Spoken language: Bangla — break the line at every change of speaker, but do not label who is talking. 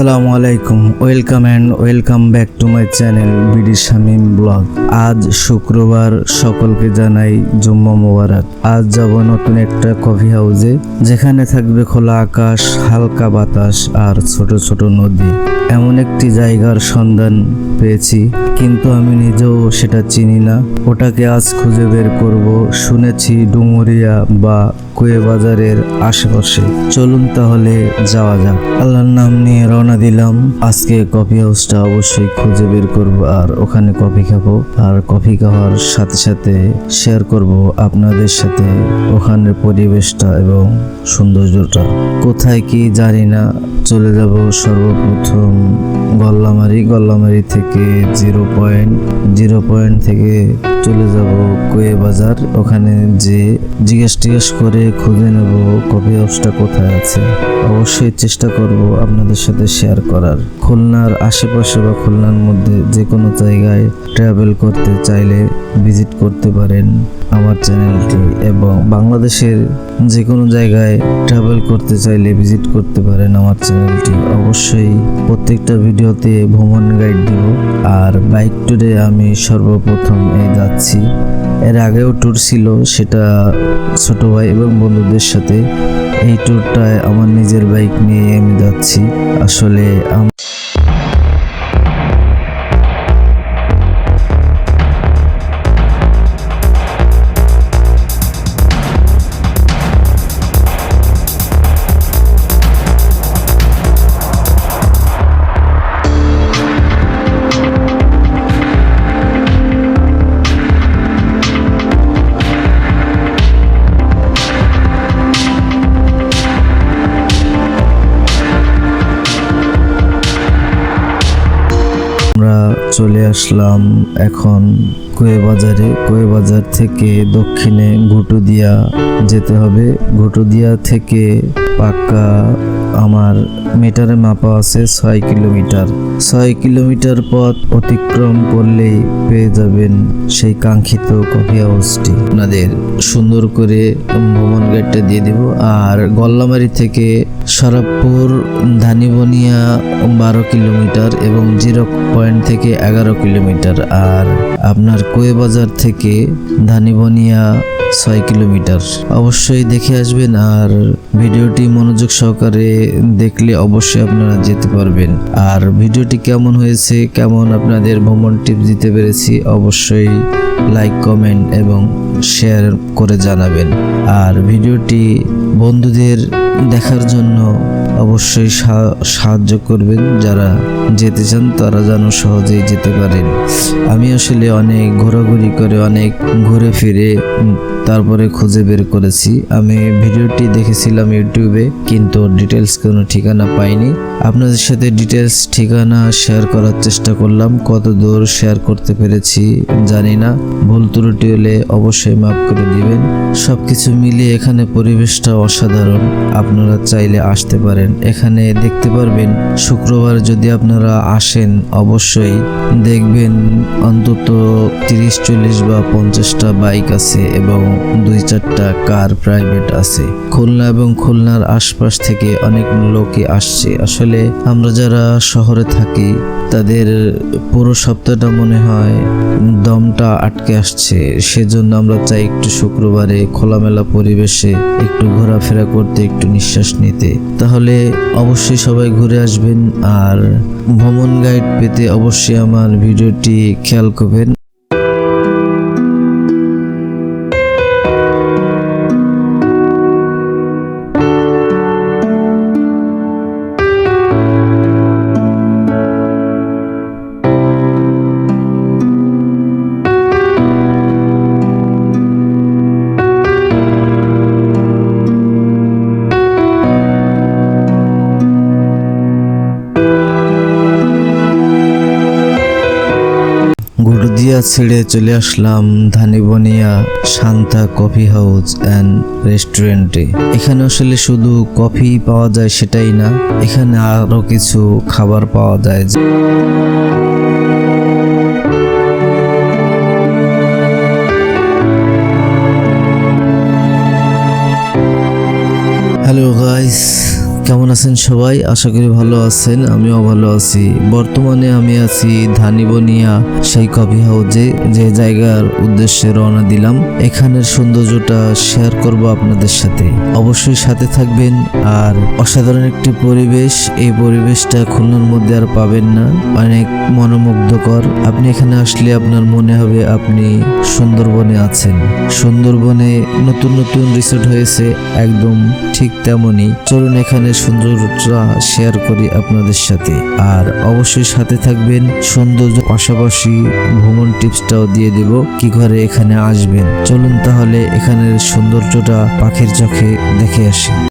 আসসালামু আলাইকুম, welcome back to my channel bdshamimvlog। আজ শুক্রবার, সকলকে জানাই জুম্মা মোবারক। আজ যাব নতুন একটা কফি হাউসে, যেখানে থাকবে খোলা আকাশ, হালকা বাতাস আর ছোট ছোট নদী। এমন একটি জায়গার সন্ধান পেয়েছি, কিন্তু আমি নিজেও সেটা চিনি না। ওটাকে আজ খুঁজে বের করব। শুনেছি ডুমুরিয়া বা কুয়ে বাজারের আশেপাশে। চলুন তাহলে যাওয়া যাক। আল্লাহর নাম নিয়ে রওনা দিলাম। আজকে কফি হাউসটা অবশ্যই খুঁজে বের করব আর ওখানে কফি খাবো। আর কফি খাওয়ার সাথে সাথে শেয়ার করব আপনাদের সাথে ওখানের পরিবেশটা এবং সৌন্দর্যটা। কোথায় কি জানি না। চলে যাব সর্বপ্রথম গল্লামারি থেকে জিরো পয়েন্ট থেকে চলে যাব কুয়ে বাজার। ওখানে যে জিজ্ঞেস করে খুঁজে নেব কফি হাউসটা কোথায় আছে। অবশ্যই চেষ্টা করব আপনাদের সাথে শেয়ার করার। খুলনার আশেপাশে বা খুলনার মধ্যে যে কোনো জায়গায় ট্রাভেল করতে চাইলে ভিজিট করতে পারেন আমার চ্যানেলটি, এবং বাংলাদেশের যে কোনো জায়গায় ট্রাভেল করতে চাইলে ভিজিট করতে পারেন আমার চ্যানেলটি। অবশ্যই প্রত্যেকটা ভিডিওতে ভ্রমণ গাইড দিব। আর বাইক ট্যুরে আমি সর্বপ্রথম যাচ্ছি। এর আগেও ট্যুর ছিল, সেটা ছোট ভাই এবং বন্ধুদের সাথে। এই ট্যুরটায় আমার নিজের বাইক নিয়ে আমি যাচ্ছি। আসলে আমরা চলে আসলাম এখন কুয়ে বাজার থেকে দক্ষিণে ঘুটুদিয়া যেতে হবে। ঘুটুদিয়া থেকে পাক্কা আমার মিটারে মাপা আছে 6 কিলোমিটার। 6 কিলোমিটার পথ অতিক্রম করলেই পেয়ে যাবেন সেই কাঙ্ক্ষিত কফি হাউসটি। আপনাদের সুন্দর করে ভ্রমণ গাইডটা দিয়ে দিব। আর গল্লামারি থেকে সরাবপুর ধানিবনিয়া 12 কিলোমিটার এবং 0 পয়েন্ট থেকে 11 কিলোমিটার। আর আপনার কুয়ে বাজার থেকে ধানিবনিয়া 6 কিলোমিটার। অবশ্যই দেখে আসবেন আর ভিডিওটি মনোযোগ সহকারে দেখলে অবশ্যই আপনারা যেতে পারবেন। আর ভিডিওটি কেমন হয়েছে, কেমন আপনাদের ভ্রমণ টিপস দিতে পেরেছি, অবশ্যই লাইক, কমেন্ট এবং শেয়ার করে জানাবেন। আর ভিডিওটি বন্ধুদের দেখার জন্য অবশ্যই সাহায্য করবেন। যারা যেতে চান তারা যেন সহজেই যেতে পারেন। আমি আসলে অনেক ঘোরাঘুরি করে, অনেক ঘুরে ফিরে তারপরে খুঁজে বের করেছি। আমি ভিডিওটি দেখেছিলাম ইউটিউবে, কিন্তু ডিটেলস কোনো ঠিকানা পাইনি। আপনাদের সাথে ডিটেলস ঠিকানা শেয়ার করার চেষ্টা করলাম। কত দূর শেয়ার করতে পেরেছি জানি না, ভুল ত্রুটি হলে অবশ্যই মাফ করে দিবেন। সবকিছু মিলিয়ে এখানে পরিবেশটা অসাধারণ। আপনারা চাইলে আসতে পারেন। এখানে দেখতে পারবেন শুক্রবার যদি আপনারা আসেন অবশ্যই দেখবেন অন্তত 30-40 বা 50টা বাইক আছে এবং 2-4টা কার প্রাইভেট আছে। খুলনা এবং খুলনার আশপাশ থেকে অনেক লোকই আসছে। আসলে আমরা যারা শহরে থাকি তাদের পুরো সপ্তাহটা মনে হয় দমটা আটকে আসছে। সেজন্য আমরা চাই একটু শুক্রবারে খোলামেলা পরিবেশে একটু ঘোরাফেরা করতে, একটু নিঃশ্বাস নিতে। তাহলে অবশ্যই সবাই ঘুরে আসবেন। আর ভ্রমণ গাইড পেতে অবশ্যই আমার ভিডিওটি খেয়াল করবেন। ঘুটুদিয়া ছেড়ে চলে আসলাম ধানিবনিয়া শান্তা কফি হাউস অ্যান্ড রেস্টুরেন্টে। এখানে আসলে শুধু কফি পাওয়া যায় সেটাই না, এখানে আরো কিছু খাবার পাওয়া যায়। হ্যালো গাইস, কেমন আছেন সবাই? আশা করি ভালো আছেন, আমিও ভালো আছি। বর্তমানে আমি আছি ধানিবনিয়া সেই কফি হাউসে, যে জায়গার উদ্দেশ্যে রওনা দিলাম। এখানের সৌন্দর্যটা শেয়ার করব আপনাদের সাথে, অবশ্যই সাথে থাকবেন। আর অসাধারণ একটি পরিবেশ, এই পরিবেশটা খুলনার মধ্যে আর পাবেন না, অনেক মনোমুগ্ধকর। আপনি এখানে আসলে আপনার মনে হবে আপনি সুন্দরবনে আছেন। সুন্দরবনে নতুন নতুন রিসোর্ট হয়েছে, একদম ঠিক তেমনই। চলুন এখানে সৌন্দর্যটা শেয়ার করি আপনাদের সাথে, আর অবশ্যই সাথে থাকবেন। সৌন্দর্য পাশাপাশি ভ্রমণ টিপসটাও দিয়ে দেব কি করে এখানে আসবেন। চলুন তাহলে এখানের সৌন্দর্যটা পাখির চোখে দেখে আসি।